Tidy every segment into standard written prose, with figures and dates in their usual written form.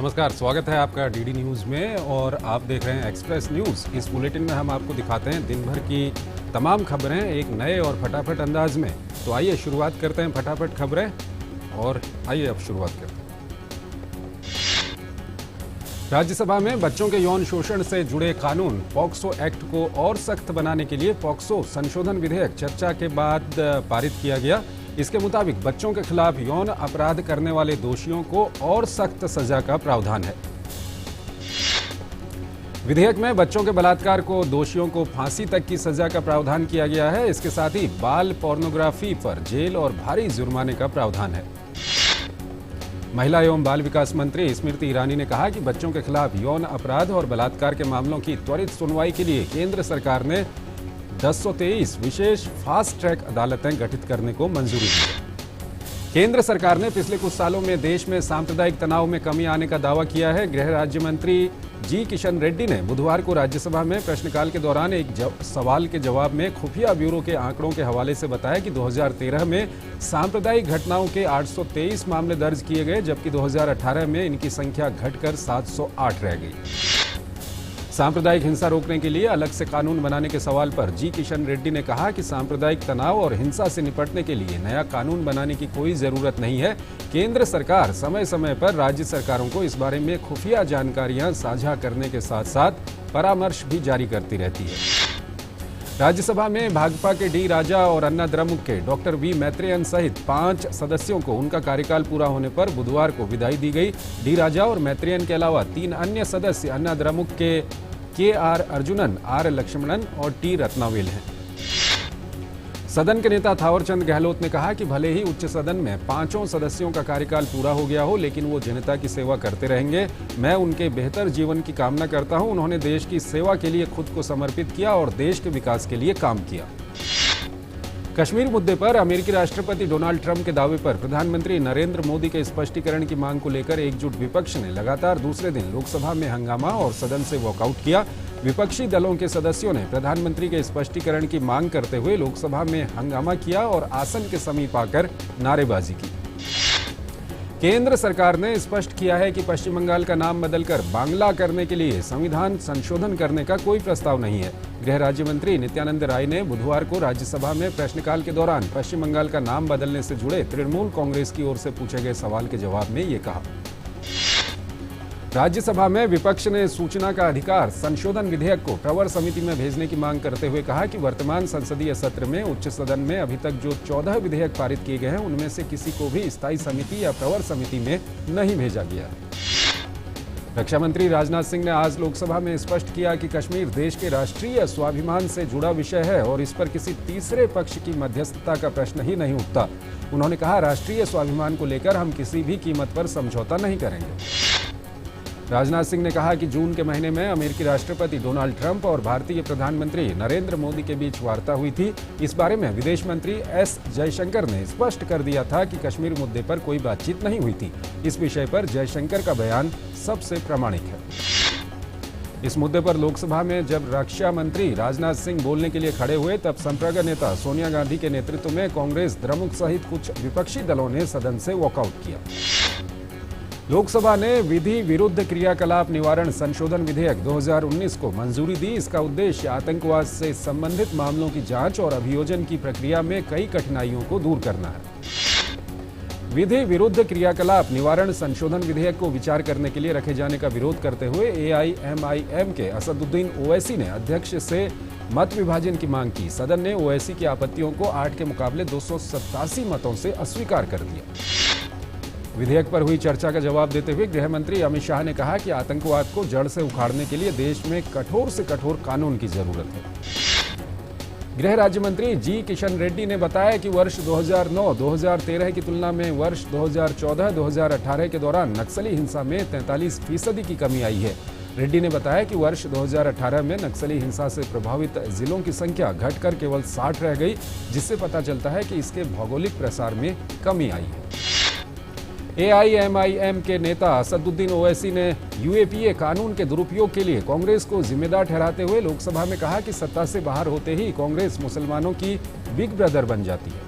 नमस्कार, स्वागत है आपका डीडी न्यूज़ में और आप देख रहे हैं एक्सप्रेस न्यूज़। इस बुलेटिन में हम आपको दिखाते हैं दिन भर की तमाम खबरें एक नए और फटाफट अंदाज में। तो आइए शुरुआत करते हैं फटाफट खबरें और आइए अब शुरुआत करते हैं। राज्यसभा में बच्चों के यौन शोषण से जुड़े कानून पॉक्सो एक्ट को और सख्त बनाने के लिए पॉक्सो संशोधन विधेयक चर्चा के बाद पारित किया गया। इसके मुताबिक बच्चों के खिलाफ यौन अपराध करने वाले दोषियों को और सख्त सजा का प्रावधान है। विधेयक में बच्चों के बलात्कार को दोषियों को फांसी तक की सजा का प्रावधान किया गया है। इसके साथ ही बाल पोर्नोग्राफी पर जेल और भारी जुर्माने का प्रावधान है। महिला एवं बाल विकास मंत्री स्मृति ईरानी ने कहा कि बच्चों के खिलाफ यौन अपराध और बलात्कार के मामलों की त्वरित सुनवाई के लिए केंद्र सरकार ने 1023 विशेष फास्ट ट्रैक अदालतें गठित करने को मंजूरी दी है। केंद्र सरकार ने पिछले कुछ सालों में देश में सांप्रदायिक तनाव में कमी आने का दावा किया है। गृह राज्य मंत्री जी किशन रेड्डी ने बुधवार को राज्यसभा में प्रश्नकाल के दौरान एक सवाल के जवाब में खुफिया ब्यूरो के आंकड़ों के हवाले से बताया कि 2013 में सांप्रदायिक घटनाओं के 823 मामले दर्ज किए गए, जबकि 2018 में इनकी संख्या घटकर 708 रह गई। सांप्रदायिक हिंसा रोकने के लिए अलग से कानून बनाने के सवाल पर जी किशन रेड्डी ने कहा कि सांप्रदायिक तनाव और हिंसा से निपटने के लिए नया कानून बनाने की कोई जरूरत नहीं है। केंद्र सरकार समय समय पर राज्य सरकारों को इस बारे में खुफिया जानकारियां साझा करने के साथ साथ परामर्श भी जारी करती रहती है। राज्यसभा में भाजपा के डी राजा और अन्ना द्रमुक के डॉक्टर वी मैत्रेयन सहित 5 सदस्यों को उनका कार्यकाल पूरा होने पर बुधवार को विदाई दी गई। डी राजा और मैत्रेयन के अलावा 3 अन्य सदस्य अन्ना द्रमुक के आर अर्जुनन, आर लक्ष्मणन और टी रत्नावेल हैं। सदन के नेता थावरचंद गहलोत ने कहा कि भले ही उच्च सदन में 5 सदस्यों का कार्यकाल पूरा हो गया हो, लेकिन वो जनता की सेवा करते रहेंगे। मैं उनके बेहतर जीवन की कामना करता हूं। उन्होंने देश की सेवा के लिए खुद को समर्पित किया और देश के विकास के लिए काम किया। कश्मीर मुद्दे पर अमेरिकी राष्ट्रपति डोनाल्ड ट्रंप के दावे पर प्रधानमंत्री नरेंद्र मोदी के स्पष्टीकरण की मांग को लेकर एकजुट विपक्ष ने लगातार दूसरे दिन लोकसभा में हंगामा और सदन से वॉकआउट किया। विपक्षी दलों के सदस्यों ने प्रधानमंत्री के स्पष्टीकरण की मांग करते हुए लोकसभा में हंगामा किया और आसन के समीप आकर नारेबाजी की। केंद्र सरकार ने स्पष्ट किया है कि पश्चिम बंगाल का नाम बदलकर बांग्ला करने के लिए संविधान संशोधन करने का कोई प्रस्ताव नहीं है। गृह राज्य मंत्री नित्यानंद राय ने बुधवार को राज्यसभा में प्रश्नकाल के दौरान पश्चिम बंगाल का नाम बदलने से जुड़े तृणमूल कांग्रेस की ओर से पूछे गए सवाल के जवाब में ये कहा। राज्यसभा में विपक्ष ने सूचना का अधिकार संशोधन विधेयक को प्रवर समिति में भेजने की मांग करते हुए कहा कि वर्तमान संसदीय सत्र में उच्च सदन में अभी तक जो 14 विधेयक पारित किए गए हैं, उनमें से किसी को भी स्थायी समिति या प्रवर समिति में नहीं भेजा गया। रक्षा मंत्री राजनाथ सिंह ने आज लोकसभा में स्पष्ट किया कि कश्मीर देश के राष्ट्रीय स्वाभिमान से जुड़ा विषय है और इस पर किसी तीसरे पक्ष की मध्यस्थता का प्रश्न ही नहीं उठता। उन्होंने कहा, राष्ट्रीय स्वाभिमान को लेकर हम किसी भी कीमत पर समझौता नहीं करेंगे। राजनाथ सिंह ने कहा कि जून के महीने में अमेरिकी राष्ट्रपति डोनाल्ड ट्रंप और भारतीय प्रधानमंत्री नरेंद्र मोदी के बीच वार्ता हुई थी। इस बारे में विदेश मंत्री एस जयशंकर ने स्पष्ट कर दिया था कि कश्मीर मुद्दे पर कोई बातचीत नहीं हुई थी। इस विषय पर जयशंकर का बयान सबसे प्रामाणिक है। इस मुद्दे पर लोकसभा में जब रक्षा मंत्री राजनाथ सिंह बोलने के लिए खड़े हुए, तब संप्रग नेता सोनिया गांधी के नेतृत्व में कांग्रेस, द्रमुक सहित कुछ विपक्षी दलों ने सदन से वॉकआउट किया। लोकसभा ने विधि विरुद्ध क्रियाकलाप निवारण संशोधन विधेयक 2019 को मंजूरी दी। इसका उद्देश्य आतंकवाद से संबंधित मामलों की जांच और अभियोजन की प्रक्रिया में कई कठिनाइयों को दूर करना है। विधि विरुद्ध क्रियाकलाप निवारण संशोधन विधेयक को विचार करने के लिए रखे जाने का विरोध करते हुए AIMIM के असदुद्दीन ओवैसी ने अध्यक्ष से मत विभाजन की मांग की। सदन ने ओवैसी की आपत्तियों को 8 के मुकाबले 287 मतों से अस्वीकार कर दिया। विधेयक पर हुई चर्चा का जवाब देते हुए गृह मंत्री अमित शाह ने कहा कि आतंकवाद को जड़ से उखाड़ने के लिए देश में कठोर से कठोर कानून की जरूरत है। गृह राज्य मंत्री जी किशन रेड्डी ने बताया कि वर्ष 2009-2013 की तुलना में वर्ष 2014-2018 के दौरान नक्सली हिंसा में 43% की कमी आई है। रेड्डी ने बताया कि वर्ष 2018 में नक्सली हिंसा से प्रभावित जिलों की संख्या घटकर केवल 60 रह गई, जिससे पता चलता है कि इसके भौगोलिक प्रसार में कमी आई है। AIMIM के नेता असदुद्दीन ओवैसी ने UAPA कानून के दुरुपयोग के लिए कांग्रेस को जिम्मेदार ठहराते हुए लोकसभा में कहा कि सत्ता से बाहर होते ही कांग्रेस मुसलमानों की बिग ब्रदर बन जाती है।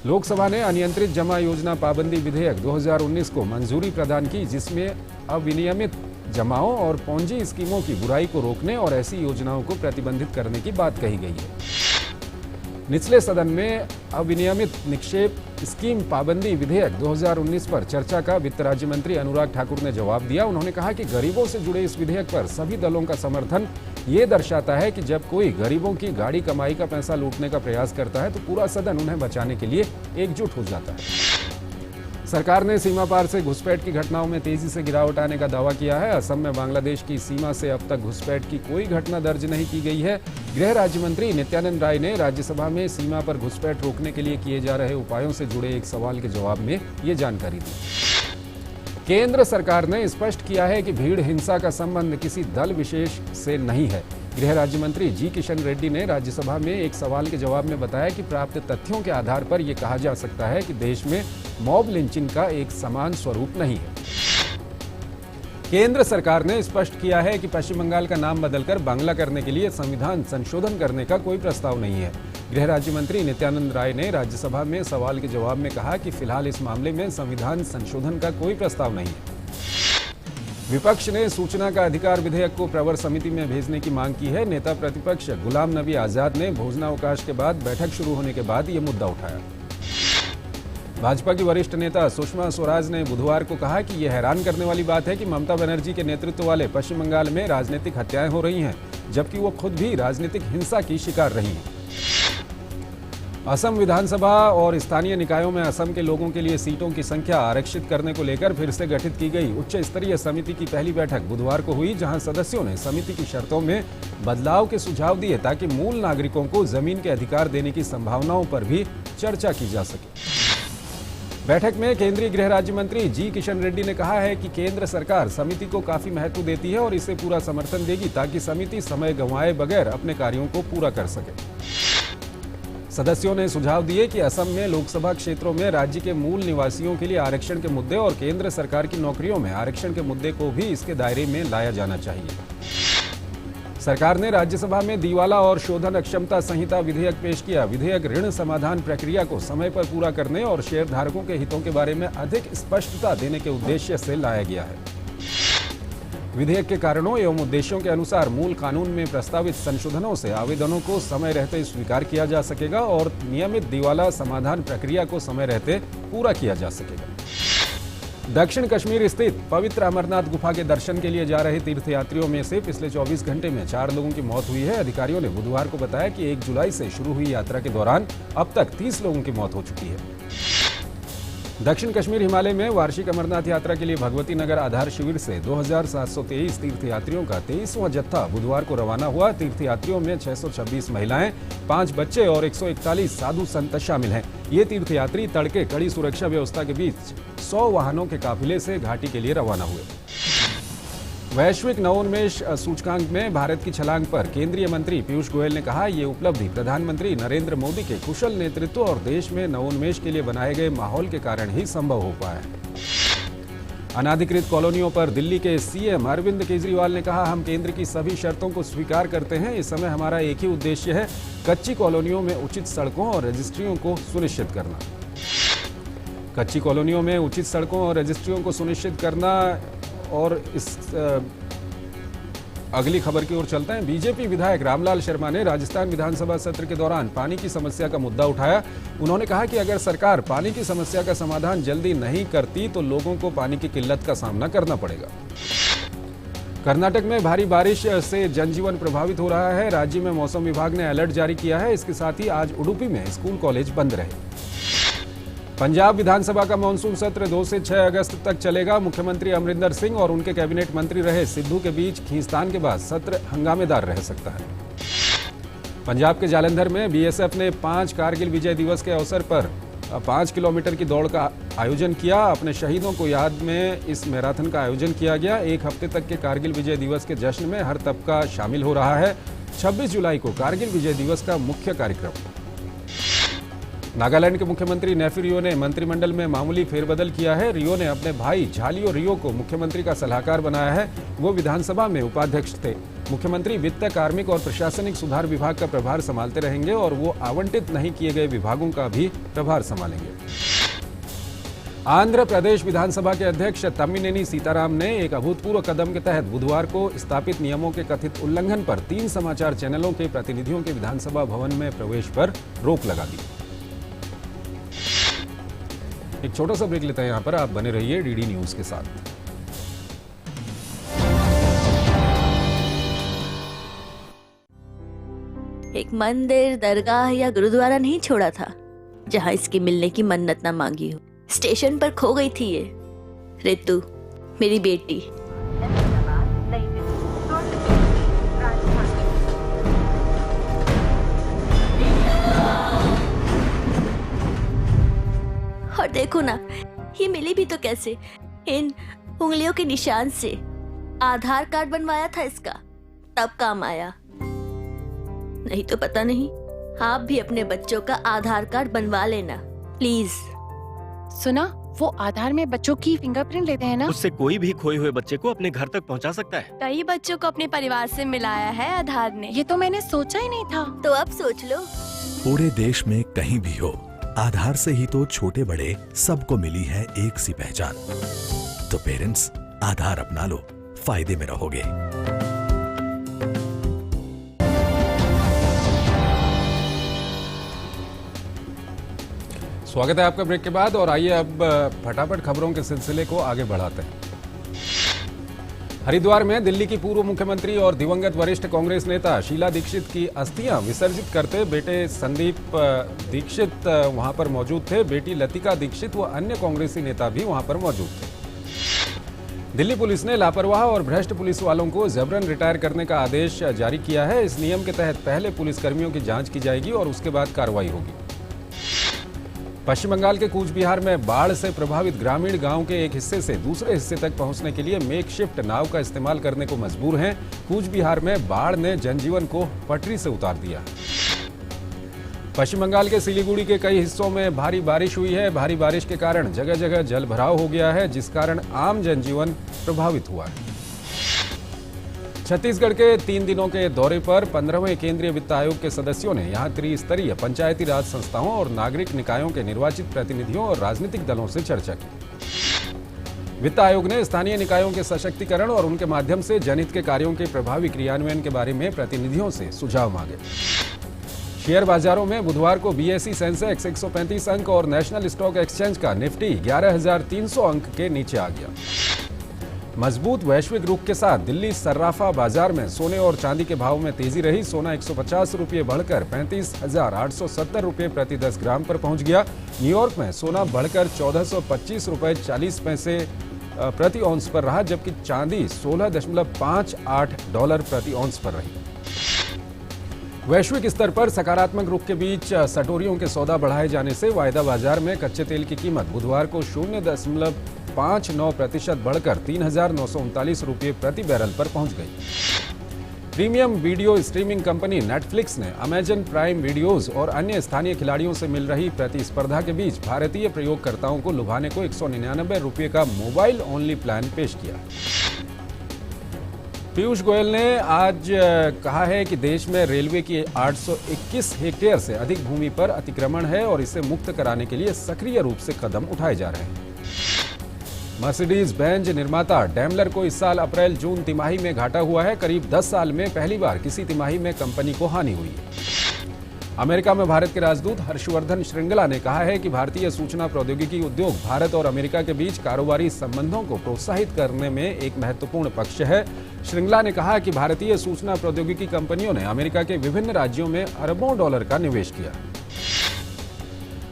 लोकसभा ने अनियंत्रित जमा योजना पाबंदी विधेयक 2019 को मंजूरी प्रदान की, जिसमें अविनियमित जमाओं और पोंजी स्कीमों की बुराई को रोकने और ऐसी योजनाओं को प्रतिबंधित करने की बात कही गई है। निचले सदन में अविनियमित निक्षेप स्कीम पाबंदी विधेयक 2019 पर चर्चा का वित्त राज्य मंत्री अनुराग ठाकुर ने जवाब दिया। उन्होंने कहा कि गरीबों से जुड़े इस विधेयक पर सभी दलों का समर्थन ये दर्शाता है कि जब कोई गरीबों की गाढ़ी कमाई का पैसा लूटने का प्रयास करता है तो पूरा सदन उन्हें बचाने के लिए एकजुट हो जाता है। सरकार ने सीमा पार से घुसपैठ की घटनाओं में तेजी से गिरावट आने का दावा किया है। असम में बांग्लादेश की सीमा से अब तक घुसपैठ की कोई घटना दर्ज नहीं की गई है। गृह राज्य मंत्री नित्यानंद राय ने राज्यसभा में सीमा पर घुसपैठ रोकने के लिए किए जा रहे उपायों से जुड़े एक सवाल के जवाब में ये जानकारी दी। केंद्र सरकार ने स्पष्ट किया है कि भीड़ हिंसा का संबंध किसी दल विशेष से नहीं है। गृह राज्य मंत्री जी किशन रेड्डी ने राज्यसभा में एक सवाल के जवाब में बताया कि प्राप्त तथ्यों के आधार पर यह कहा जा सकता है कि देश में मॉब लिंचिंग का एक समान स्वरूप नहीं है। केंद्र सरकार ने स्पष्ट किया है कि पश्चिम बंगाल का नाम बदलकर बांग्ला करने के लिए संविधान संशोधन करने का कोई प्रस्ताव नहीं है। गृह राज्य मंत्री नित्यानंद राय ने राज्यसभा में सवाल के जवाब में कहा कि फिलहाल इस मामले में संविधान संशोधन का कोई प्रस्ताव नहीं है। विपक्ष ने सूचना का अधिकार विधेयक को प्रवर समिति में भेजने की मांग की है। नेता प्रतिपक्ष गुलाम नबी आजाद ने भोजनावकाश के बाद बैठक शुरू होने के बाद ये मुद्दा उठाया। भाजपा की वरिष्ठ नेता सुषमा स्वराज ने बुधवार को कहा कि यह हैरान करने वाली बात है कि ममता बनर्जी के नेतृत्व वाले पश्चिम बंगाल में राजनीतिक हत्याएं हो रही हैं, जबकि वो खुद भी राजनीतिक हिंसा की शिकार रही हैं। असम विधानसभा और स्थानीय निकायों में असम के लोगों के लिए सीटों की संख्या आरक्षित करने को लेकर फिर से गठित की गई उच्च स्तरीय समिति की पहली बैठक बुधवार को हुई, जहां सदस्यों ने समिति की शर्तों में बदलाव के सुझाव दिए ताकि मूल नागरिकों को जमीन के अधिकार देने की संभावनाओं पर भी चर्चा की जा सके। बैठक में केंद्रीय गृह राज्य मंत्री जी किशन रेड्डी ने कहा है कि केंद्र सरकार समिति को काफी महत्व देती है और इसे पूरा समर्थन देगी ताकि समिति समय गंवाए बगैर अपने कार्यों को पूरा कर सके। सदस्यों ने सुझाव दिए कि असम में लोकसभा क्षेत्रों में राज्य के मूल निवासियों के लिए आरक्षण के मुद्दे और केंद्र सरकार की नौकरियों में आरक्षण के मुद्दे को भी इसके दायरे में लाया जाना चाहिए। सरकार ने राज्यसभा में दिवाला और शोधन अक्षमता संहिता विधेयक पेश किया। विधेयक ऋण समाधान प्रक्रिया को समय पर पूरा करने और शेयरधारकों के हितों के बारे में अधिक स्पष्टता देने के उद्देश्य से लाया गया है। विधेयक के कारणों एवं उद्देश्यों के अनुसार मूल कानून में प्रस्तावित संशोधनों से आवेदनों को समय रहते स्वीकार किया जा सकेगा और नियमित दिवाला समाधान प्रक्रिया को समय रहते पूरा किया जा सकेगा। दक्षिण कश्मीर स्थित पवित्र अमरनाथ गुफा के दर्शन के लिए जा रहे तीर्थयात्रियों में से पिछले 24 घंटे में 4 लोगों की मौत हुई है। अधिकारियों ने बुधवार को बताया कि 1 जुलाई से शुरू हुई यात्रा के दौरान अब तक 30 लोगों की मौत हो चुकी है। दक्षिण कश्मीर हिमालय में वार्षिक अमरनाथ यात्रा के लिए भगवती नगर आधार शिविर से 2723 तीर्थयात्रियों का 23वां जत्था बुधवार को रवाना हुआ। तीर्थयात्रियों में 626 महिलाएं, 5 बच्चे और 141 साधु संत शामिल हैं। ये तीर्थयात्री तड़के कड़ी सुरक्षा व्यवस्था के बीच 100 वाहनों के काफिले से घाटी के लिए रवाना हुए। वैश्विक नवोन्मेष सूचकांक में भारत की छलांग पर केंद्रीय मंत्री पीयूष गोयल ने कहा, ये उपलब्धि प्रधानमंत्री नरेंद्र मोदी के कुशल नेतृत्व और देश में नवोन्मेष के लिए बनाए गए माहौल के कारण ही संभव हो पाया है। अनाधिकृत कॉलोनियों पर दिल्ली के सीएम अरविंद केजरीवाल ने कहा, हम केंद्र की सभी शर्तों को स्वीकार करते हैं। इस समय हमारा एक ही उद्देश्य है, कच्ची कॉलोनियों में उचित सड़कों और रजिस्ट्रियों को सुनिश्चित करना। कच्ची कॉलोनियों में उचित सड़कों और रजिस्ट्रियों को सुनिश्चित करना। और इस अगली खबर की ओर चलते हैं। बीजेपी विधायक रामलाल शर्मा ने राजस्थान विधानसभा सत्र के दौरान पानी की समस्या का मुद्दा उठाया। उन्होंने कहा कि अगर सरकार पानी की समस्या का समाधान जल्दी नहीं करती तो लोगों को पानी की किल्लत का सामना करना पड़ेगा। कर्नाटक में भारी बारिश से जनजीवन प्रभावित हो रहा है। राज्य में मौसम विभाग ने अलर्ट जारी किया है। इसके साथ ही आज उडुपी में स्कूल कॉलेज बंद रहे। पंजाब विधानसभा का मानसून सत्र 2 से 6 अगस्त तक चलेगा। मुख्यमंत्री अमरिंदर सिंह और उनके कैबिनेट मंत्री रहे सिद्धू के बीच खींचतान के बाद सत्र हंगामेदार रह सकता है। पंजाब के जालंधर में बीएसएफ ने 5 कारगिल विजय दिवस के अवसर पर 5 किलोमीटर की दौड़ का आयोजन किया। अपने शहीदों को याद में इस मैराथन का आयोजन किया गया। 1 हफ्ते तक के कारगिल विजय दिवस के जश्न में हर तबका शामिल हो रहा है। 26 जुलाई को कारगिल विजय दिवस का मुख्य कार्यक्रम। नागालैंड के मुख्यमंत्री नेफी रियो ने मंत्रिमंडल में मामूली फेरबदल किया है। रियो ने अपने भाई झालियो रियो को मुख्यमंत्री का सलाहकार बनाया है। वो विधानसभा में उपाध्यक्ष थे। मुख्यमंत्री वित्त, कार्मिक और प्रशासनिक सुधार विभाग का प्रभार संभालते रहेंगे और वो आवंटित नहीं किए गए विभागों का भी प्रभार संभालेंगे। आंध्र प्रदेश विधानसभा के अध्यक्ष तम्मिनेनी सीताराम ने एक अभूतपूर्व कदम के तहत बुधवार को स्थापित नियमों के कथित उल्लंघन पर 3 समाचार चैनलों के प्रतिनिधियों के विधानसभा भवन में प्रवेश पर रोक लगा दी। एक छोटा सा ब्रेक लेते हैं, यहां पर आप बने रहिए डीडी न्यूज के साथ। एक मंदिर, दरगाह या गुरुद्वारा नहीं छोड़ा था जहां इसकी मिलने की मन्नत ना मांगी हो। स्टेशन पर खो गई थी ये रितु, मेरी बेटी। और देखो ना, ये मिली भी तो कैसे, इन उंगलियों के निशान से। आधार कार्ड बनवाया था इसका, तब काम आया। नहीं तो पता नहीं। आप भी अपने बच्चों का आधार कार्ड बनवा लेना प्लीज। सुना, वो आधार में बच्चों की फिंगरप्रिंट लेते हैं ना? उससे कोई भी खोए हुए बच्चे को अपने घर तक पहुंचा सकता है। कई बच्चों को अपने परिवार से मिलाया है आधार ने। ये तो मैंने सोचा ही नहीं था। तो अब सोच लो। पूरे देश में कहीं भी हो, आधार से ही तो छोटे बड़े सबको मिली है एक सी पहचान। तो पेरेंट्स, आधार अपना लो, फायदे में रहोगे। स्वागत है आपका ब्रेक के बाद, और आइए अब फटाफट खबरों के सिलसिले को आगे बढ़ाते हैं। हरिद्वार में दिल्ली की पूर्व मुख्यमंत्री और दिवंगत वरिष्ठ कांग्रेस नेता शीला दीक्षित की अस्थियां विसर्जित करते बेटे संदीप दीक्षित वहां पर मौजूद थे। बेटी लतिका दीक्षित व अन्य कांग्रेसी नेता भी वहां पर मौजूद थे। दिल्ली पुलिस ने लापरवाह और भ्रष्ट पुलिस वालों को जबरन रिटायर करने का आदेश जारी किया है। इस नियम के तहत पहले पुलिसकर्मियों की जांच की जाएगी और उसके बाद कार्रवाई होगी। पश्चिम बंगाल के कूच बिहार में बाढ़ से प्रभावित ग्रामीण गांव के एक हिस्से से दूसरे हिस्से तक पहुंचने के लिए मेकशिफ्ट नाव का इस्तेमाल करने को मजबूर हैं। कूच बिहार में बाढ़ ने जनजीवन को पटरी से उतार दिया। पश्चिम बंगाल के सिलीगुड़ी के कई हिस्सों में भारी बारिश हुई है। भारी बारिश के कारण जगह जगह जल भराव हो गया है, जिस कारण आम जनजीवन प्रभावित हुआ है। छत्तीसगढ़ के 3 दिनों के दौरे पर 15वें केंद्रीय वित्त आयोग के सदस्यों ने यहां त्रिस्तरीय पंचायती राज संस्थाओं और नागरिक निकायों के निर्वाचित प्रतिनिधियों और राजनीतिक दलों से चर्चा की। वित्त आयोग ने स्थानीय निकायों के सशक्तिकरण और उनके माध्यम से जनहित के कार्यों के प्रभावी क्रियान्वयन के बारे में प्रतिनिधियों से सुझाव मांगे। शेयर बाजारों में बुधवार को बीएसई सेंसेक्स 135 अंक और नेशनल स्टॉक एक्सचेंज का निफ्टी 11,300 अंक के नीचे आ गया। मजबूत वैश्विक रुख के साथ दिल्ली सर्राफा बाजार में सोने और चांदी के भाव में तेजी रही। सोना 150 रुपये बढ़कर 35,870 रुपये प्रति 10 ग्राम पर पहुंच गया। न्यूयॉर्क में सोना बढ़कर 1425 रुपये 40 पैसे प्रति औंस पर रहा, जबकि चांदी $16.58 प्रति औंस पर रही। वैश्विक स्तर पर सकारात्मक रुख के बीच सटोरियों के सौदा बढ़ाए जाने से वायदा बाजार में कच्चे तेल की कीमत बुधवार को 0.59% बढ़कर 3,939 रुपये प्रति बैरल पर पहुंच गई। Premium video streaming company Netflix ने अमेजन प्राइम वीडियोज और अन्य स्थानीय खिलाड़ियों से मिल रही प्रतिस्पर्धा के बीच भारतीय प्रयोगकर्ताओं को लुभाने को 199 रुपये का मोबाइल ओनली प्लान पेश किया। पीयूष गोयल ने आज कहा है कि देश में रेलवे की 821 हेक्टेयर से अधिक भूमि पर अतिक्रमण है और इसे मुक्त कराने के लिए सक्रिय रूप से कदम उठाए जा रहे हैं। मर्सिडीज बेंज निर्माता डैमलर को इस साल अप्रैल-जून तिमाही में घाटा हुआ है। करीब 10 साल में पहली बार किसी तिमाही में कंपनी को हानि हुई है। अमेरिका में भारत के राजदूत हर्षवर्धन श्रृंगला ने कहा है कि भारतीय सूचना प्रौद्योगिकी उद्योग भारत और अमेरिका के बीच कारोबारी संबंधों को प्रोत्साहित करने में एक महत्वपूर्ण पक्ष है। श्रृंगला ने कहा कि भारतीय सूचना प्रौद्योगिकी कंपनियों ने अमेरिका के विभिन्न राज्यों में अरबों डॉलर का निवेश किया।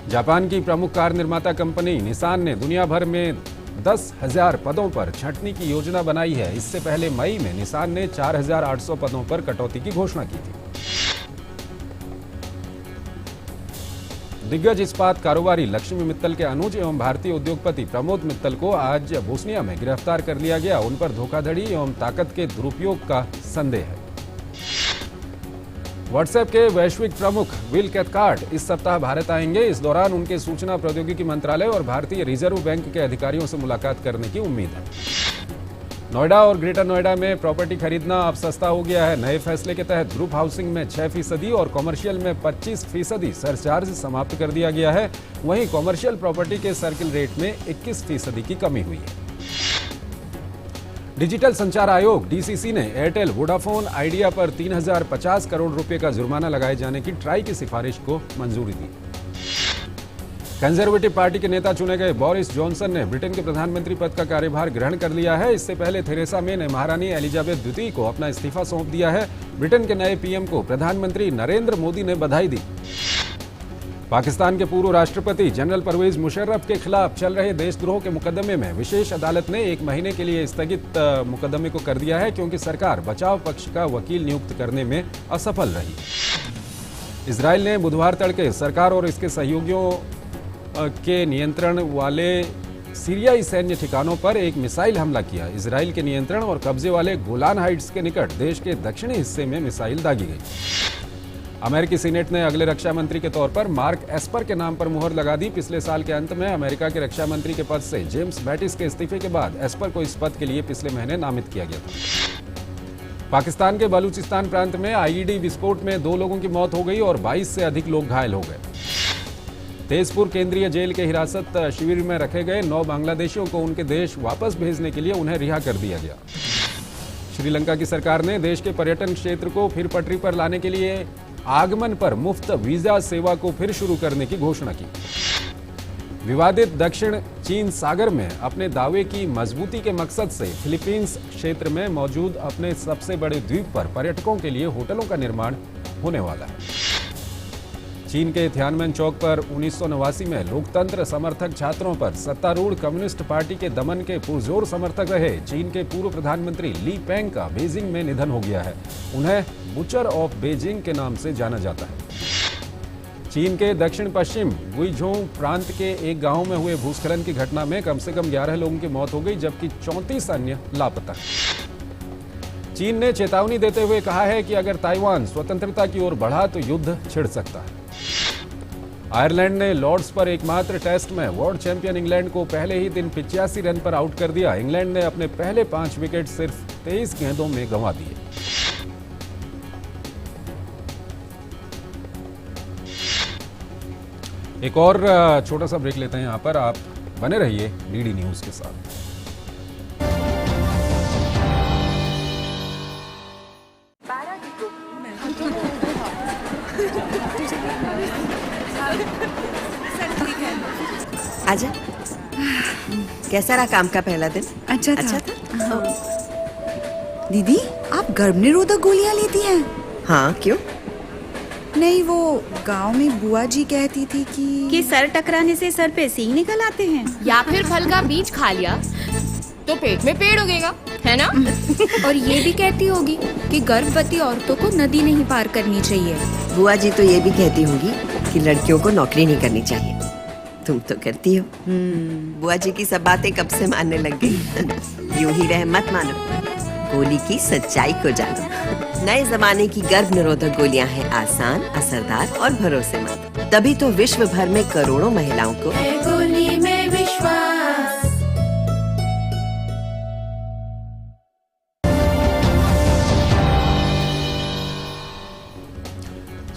जापान की प्रमुख कार निर्माता कंपनी निसान ने दुनिया भर में 10,000 पदों पर छंटनी की योजना बनाई है। इससे पहले मई में निसान ने 4,800 पदों पर कटौती की घोषणा की थी। दिग्गज इस्पात कारोबारी लक्ष्मी मित्तल के अनुज एवं भारतीय उद्योगपति प्रमोद मित्तल को आज बोस्निया में गिरफ्तार कर लिया गया। उन पर धोखाधड़ी एवं ताकत के दुरुपयोग का संदेह है। व्हाट्सएप के वैश्विक प्रमुख विल कैथकार्ट इस सप्ताह भारत आएंगे। इस दौरान उनके सूचना प्रौद्योगिकी मंत्रालय और भारतीय रिजर्व बैंक के अधिकारियों से मुलाकात करने की उम्मीद है। नोएडा और ग्रेटर नोएडा में प्रॉपर्टी खरीदना अब सस्ता हो गया है। नए फैसले के तहत ग्रुप हाउसिंग में 6% और कॉमर्शियल में 25% सरचार्ज समाप्त कर दिया गया है। वहीं कॉमर्शियल प्रॉपर्टी के सर्किल रेट में 21% की कमी हुई है। डिजिटल संचार आयोग डीसीसी ने एयरटेल, वोडाफोन, आइडिया पर 3050 करोड़ रुपए का जुर्माना लगाए जाने की ट्राई की सिफारिश को मंजूरी दी। कंजर्वेटिव पार्टी के नेता चुने गए बोरिस जॉनसन ने ब्रिटेन के प्रधानमंत्री पद का कार्यभार ग्रहण कर लिया है। इससे पहले थेरेसा मे ने महारानी एलिजाबेथ द्वितीय को अपना इस्तीफा सौंप दिया है। ब्रिटेन के नए पीएम को प्रधानमंत्री नरेंद्र मोदी ने बधाई दी। पाकिस्तान के पूर्व राष्ट्रपति जनरल परवेज मुशर्रफ के खिलाफ चल रहे देशद्रोह के मुकदमे में विशेष अदालत ने 1 महीने के लिए स्थगित मुकदमे को कर दिया है, क्योंकि सरकार बचाव पक्ष का वकील नियुक्त करने में असफल रही। इजरायल ने बुधवार तड़के सरकार और इसके सहयोगियों के नियंत्रण वाले सीरियाई सैन्य ठिकानों पर एक मिसाइल हमला किया। इजरायल के नियंत्रण और कब्जे वाले गोलान हाइट्स के निकट देश के दक्षिणी हिस्से में मिसाइल दागी गई। अमेरिकी सीनेट ने अगले रक्षा मंत्री के तौर पर मार्क एस्पर के नाम पर मुहर लगा दी। पिछले साल के अंत में अमेरिका के रक्षा मंत्री के पद से जेम्स बैटिस के इस्तीफे के बाद एस्पर को इस पद के लिए पिछले महीने नामित किया गया था। पाकिस्तान के बलूचिस्तान प्रांत में आईईडी विस्फोट में 2 लोगों की मौत हो गई और 22 से अधिक लोग घायल हो गए। तेजपुर केंद्रीय जेल के हिरासत शिविर में रखे गए 9 बांग्लादेशियों को उनके देश वापस भेजने के लिए उन्हें रिहा कर दिया गया। श्रीलंका की सरकार ने देश के पर्यटन क्षेत्र को फिर पटरी पर लाने के लिए आगमन पर मुफ्त वीजा सेवा को फिर शुरू करने की घोषणा की। विवादित दक्षिण चीन सागर में अपने दावे की मजबूती के मकसद से फिलीपींस क्षेत्र में मौजूद अपने सबसे बड़े द्वीप पर पर्यटकों के लिए होटलों का निर्माण होने वाला है। चीन के थियानमेन चौक पर 1989 में लोकतंत्र समर्थक छात्रों पर सत्तारूढ़ कम्युनिस्ट पार्टी के दमन के पुरजोर समर्थक रहे चीन के पूर्व प्रधानमंत्री ली पेंग का बीजिंग में निधन हो गया है। उन्हें बुचर ऑफ बीजिंग के नाम से जाना जाता है। चीन के दक्षिण पश्चिम गुइझोउ प्रांत के एक गांव में हुए भूस्खलन की घटना में कम से कम 11 लोगों की मौत हो गई, जबकि 34 अन्य लापता। चीन ने चेतावनी देते हुए कहा है कि अगर ताइवान स्वतंत्रता की ओर बढ़ा तो युद्ध छिड़ सकता है। आयरलैंड ने लॉर्ड्स पर एकमात्र टेस्ट में वर्ल्ड चैंपियन इंग्लैंड को पहले ही दिन 85 रन पर आउट कर दिया। इंग्लैंड ने अपने पहले 5 विकेट सिर्फ 23 गेंदों में गंवा दिए। एक और छोटा सा ब्रेक लेते हैं यहाँ पर। आप बने रहिए डीडी न्यूज के साथ। आजा। कैसा रहा काम का पहला दिन? अच्छा था। दीदी, आप गर्भनिरोधक गोलियां लेती हैं? हाँ, क्यों? नहीं, वो गांव में बुआ जी कहती थी कि सर टकराने से सर पे सींग निकल आते हैं, या फिर फल का बीज खा लिया तो पेट में पेड़ उगेगा, है ना? और ये भी कहती होगी कि गर्भवती औरतों को नदी नहीं पार करनी चाहिए। बुआ जी तो ये भी कहती होंगी कि लड़कियों को नौकरी नहीं करनी चाहिए। तुम तो करती हो। बुआ जी की सब बातें कब से मानने लग गई। यूं ही रह मत मानो, गोली की सच्चाई को जानो। नए जमाने की गर्भ निरोधक गोलियां हैं आसान, असरदार और भरोसेमंद। तभी तो विश्व भर में करोड़ों महिलाओं को गोली में विश्वास।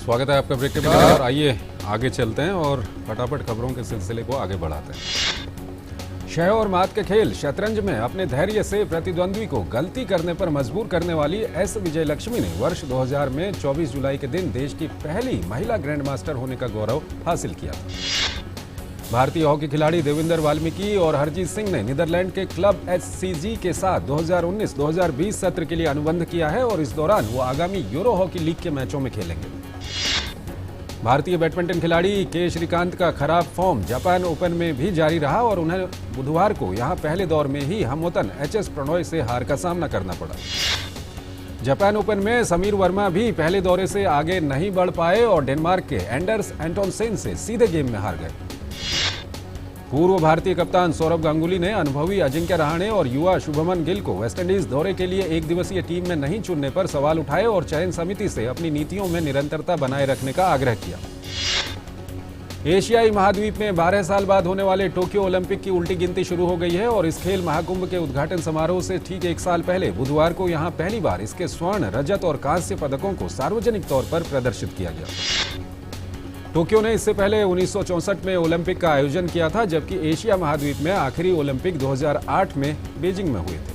स्वागत है आपका ब्रेक के बाद और आइए आगे चलते हैं और फटाफट खबरों के सिलसिले को आगे बढ़ाते हैं। शय और मात के खेल शतरंज में अपने धैर्य से प्रतिद्वंद्वी को गलती करने पर मजबूर करने वाली एस विजयलक्ष्मी ने वर्ष 2000 में 24 जुलाई के दिन देश की पहली महिला ग्रैंड मास्टर होने का गौरव हासिल किया था। भारतीय हॉकी खिलाड़ी देवेंद्र वाल्मीकि और हरजीत सिंह ने नीदरलैंड के क्लब HCG के साथ 2019-2020 सत्र के लिए अनुबंध किया है और इस दौरान वो आगामी यूरो हॉकी लीग के मैचों में खेलेंगे। भारतीय बैडमिंटन खिलाड़ी के श्रीकांत का खराब फॉर्म जापान ओपन में भी जारी रहा और उन्हें बुधवार को यहां पहले दौर में ही हमवतन HS प्रणॉय से हार का सामना करना पड़ा। जापान ओपन में समीर वर्मा भी पहले दौरे से आगे नहीं बढ़ पाए और डेनमार्क के एंडर्स एंटोनसेन से सीधे गेम में हार गए। पूर्व भारतीय कप्तान सौरव गांगुली ने अनुभवी अजिंक्य रहाणे और युवा शुभमन गिल को वेस्टइंडीज दौरे के लिए एक दिवसीय टीम में नहीं चुनने पर सवाल उठाए और चयन समिति से अपनी नीतियों में निरंतरता बनाए रखने का आग्रह किया। एशियाई महाद्वीप में 12 साल बाद होने वाले टोक्यो ओलंपिक की उल्टी गिनती शुरू हो गई है और इस खेल महाकुंभ के उद्घाटन समारोह से ठीक एक साल पहले बुधवार को यहां पहली बार इसके स्वर्ण, रजत और कांस्य पदकों को सार्वजनिक तौर पर प्रदर्शित किया गया। टोक्यो ने इससे पहले 1964 में ओलंपिक का आयोजन किया था, जबकि एशिया महाद्वीप में आखिरी ओलंपिक 2008 में बीजिंग में हुए थे।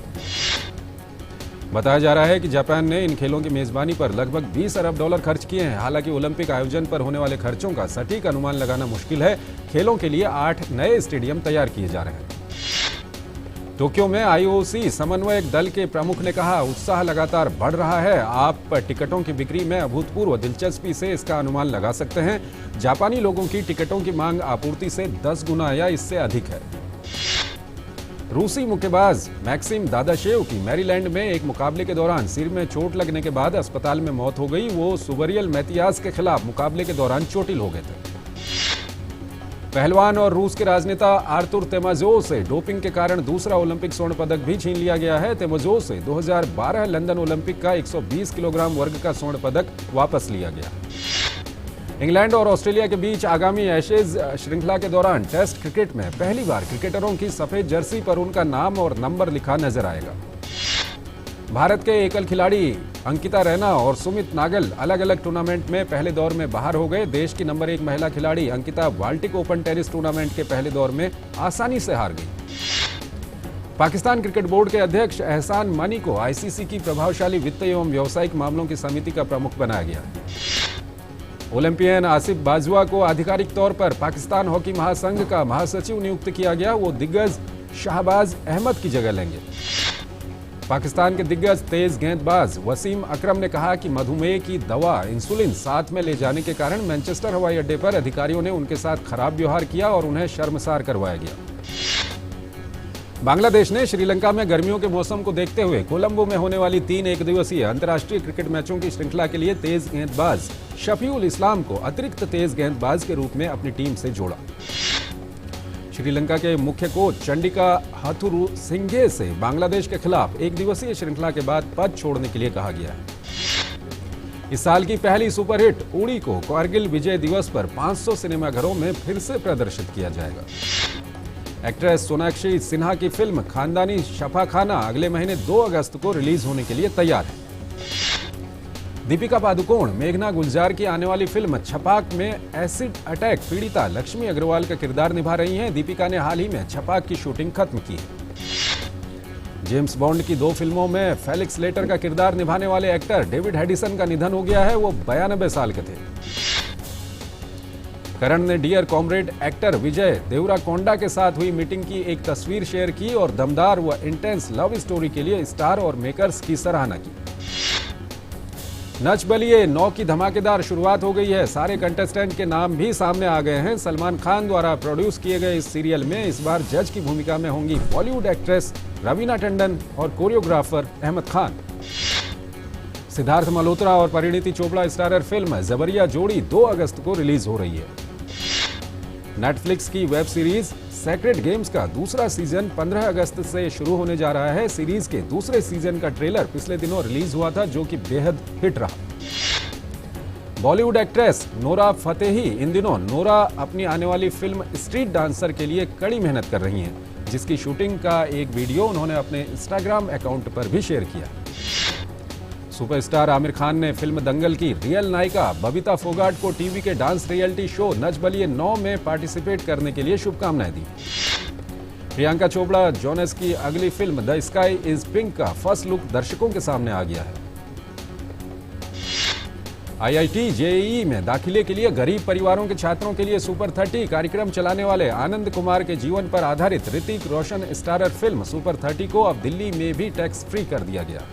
बताया जा रहा है कि जापान ने इन खेलों की मेजबानी पर लगभग 20 अरब डॉलर खर्च किए हैं। हालांकि ओलंपिक आयोजन पर होने वाले खर्चों का सटीक अनुमान लगाना मुश्किल है। खेलों के लिए 8 नए स्टेडियम तैयार किए जा रहे हैं। टोक्यो में आईओसी समन्वयक दल के प्रमुख ने कहा, उत्साह लगातार बढ़ रहा है। आप टिकटों की बिक्री में अभूतपूर्व दिलचस्पी से इसका अनुमान लगा सकते हैं। जापानी लोगों की टिकटों की मांग आपूर्ति से 10 गुना या इससे अधिक है। रूसी मुक्केबाज मैक्सिम दादाशेव की मैरीलैंड में एक मुकाबले के दौरान सिर में चोट लगने के बाद अस्पताल में मौत हो गई। वो सुबरियल मैतियास के खिलाफ मुकाबले के दौरान चोटिल हो गए थे। पहलवान और रूस के राजनेता आर्तुर तेमाजोव से डोपिंग के कारण दूसरा ओलंपिक स्वर्ण पदक भी छीन लिया गया है। तेमाजोव से 2012 लंदन ओलंपिक का 120 किलोग्राम वर्ग का स्वर्ण पदक वापस लिया गया। इंग्लैंड और ऑस्ट्रेलिया के बीच आगामी एशेज श्रृंखला के दौरान टेस्ट क्रिकेट में पहली बार क्रिकेटरों की सफेद जर्सी पर उनका नाम और नंबर लिखा नजर आएगा। भारत के एकल खिलाड़ी अंकिता रैना और सुमित नागल अलग अलग टूर्नामेंट में पहले दौर में बाहर हो गए। देश की नंबर 1 महिला खिलाड़ी Ankita Baltic open tennis tournament के पहले दौर में आसानी से हार गई। पाकिस्तान क्रिकेट बोर्ड के अध्यक्ष एहसान मानी को आईसीसी की प्रभावशाली वित्तीय एवं व्यावसायिक मामलों की समिति का प्रमुख बनाया गया है। ओलंपियन आसिफ बाजवा को आधिकारिक तौर पर पाकिस्तान हॉकी महासंघ का महासचिव नियुक्त किया गया। वो दिग्गज शाहबाज अहमद की जगह लेंगे। पाकिस्तान के दिग्गज तेज गेंदबाज वसीम अकरम ने कहा कि मधुमेह की दवा इंसुलिन साथ में ले जाने के कारण मैनचेस्टर हवाई अड्डे पर अधिकारियों ने उनके साथ खराब व्यवहार किया और उन्हें शर्मसार करवाया गया। बांग्लादेश ने श्रीलंका में गर्मियों के मौसम को देखते हुए कोलंबो में होने वाली 3 एकदिवसीय अंतर्राष्ट्रीय क्रिकेट मैचों की श्रृंखला के लिए तेज गेंदबाज शफीउल इस्लाम को अतिरिक्त तेज गेंदबाज के रूप में अपनी टीम से जोड़ा। श्रीलंका के मुख्य कोच चंडिका हाथुरु सिंघे से बांग्लादेश के खिलाफ एक दिवसीय श्रृंखला के बाद पद छोड़ने के लिए कहा गया है। इस साल की पहली सुपरहिट उड़ी को कारगिल विजय दिवस पर 500 सिनेमाघरों में फिर से प्रदर्शित किया जाएगा। एक्ट्रेस सोनाक्षी सिन्हा की फिल्म खानदानी छापाखाना अगले महीने 2 अगस्त को रिलीज होने के लिए तैयार है। दीपिका पादुकोण मेघना गुलजार की आने वाली फिल्म छपाक में एसिड अटैक पीड़िता लक्ष्मी अग्रवाल का किरदार निभा रही हैं। दीपिका ने हाल ही में छपाक की शूटिंग खत्म की है। जेम्स बॉन्ड की 2 फिल्मों में फेलिक्स लेटर का किरदार निभाने वाले एक्टर डेविड हेडिसन का निधन हो गया है। वो 92 साल के थे। करण ने डियर कॉमरेड एक्टर विजय देवराकोंडा के साथ हुई मीटिंग की एक तस्वीर शेयर की और दमदार व इंटेंस लव स्टोरी के लिए स्टार और मेकर्स की सराहना की। नच बलिए 9 की धमाकेदार शुरुआत हो गई है। सारे कंटेस्टेंट के नाम भी सामने आ गए हैं। सलमान खान द्वारा प्रोड्यूस किए गए इस सीरियल में इस बार जज की भूमिका में होंगी बॉलीवुड एक्ट्रेस रवीना टंडन और कोरियोग्राफर अहमद खान। सिद्धार्थ मल्होत्रा और परिणीति चोपड़ा स्टारर फिल्म जबरिया जोड़ी 2 अगस्त को रिलीज हो रही है। नेटफ्लिक्स की वेब सीरीज सेक्रेड गेम्स का दूसरा सीजन 15 अगस्त से शुरू होने जा रहा है। सीरीज के दूसरे सीजन का ट्रेलर पिछले दिनों रिलीज हुआ था, जो कि बेहद हिट रहा। बॉलीवुड एक्ट्रेस नोरा फतेही इन दिनों नोरा अपनी आने वाली फिल्म स्ट्रीट डांसर के लिए कड़ी मेहनत कर रही हैं, जिसकी शूटिंग का एक वीडियो उन्होंने अपने इंस्टाग्राम अकाउंट पर भी शेयर किया। सुपरस्टार आमिर खान ने फिल्म दंगल की रियल नायिका बबीता फोगाट को टीवी के dance reality show Nach Baliye 9 में पार्टिसिपेट करने के लिए शुभकामनाएं दी। प्रियंका चोपड़ा जोनस की अगली film the sky is pink का फर्स्ट लुक दर्शकों के सामने आ गया है। आईआईटी जेईई में दाखिले के लिए गरीब परिवारों के छात्रों के लिए सुपर 30 कार्यक्रम चलाने वाले आनंद कुमार के जीवन पर आधारित Hrithik Roshan starrer film super 30 को अब दिल्ली में भी टैक्स फ्री कर दिया गया।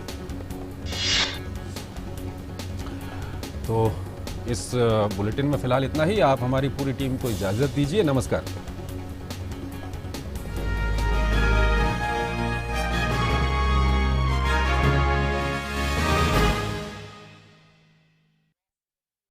तो इस बुलेटिन में फिलहाल इतना ही। आप हमारी पूरी टीम को इजाजत दीजिए। नमस्कार।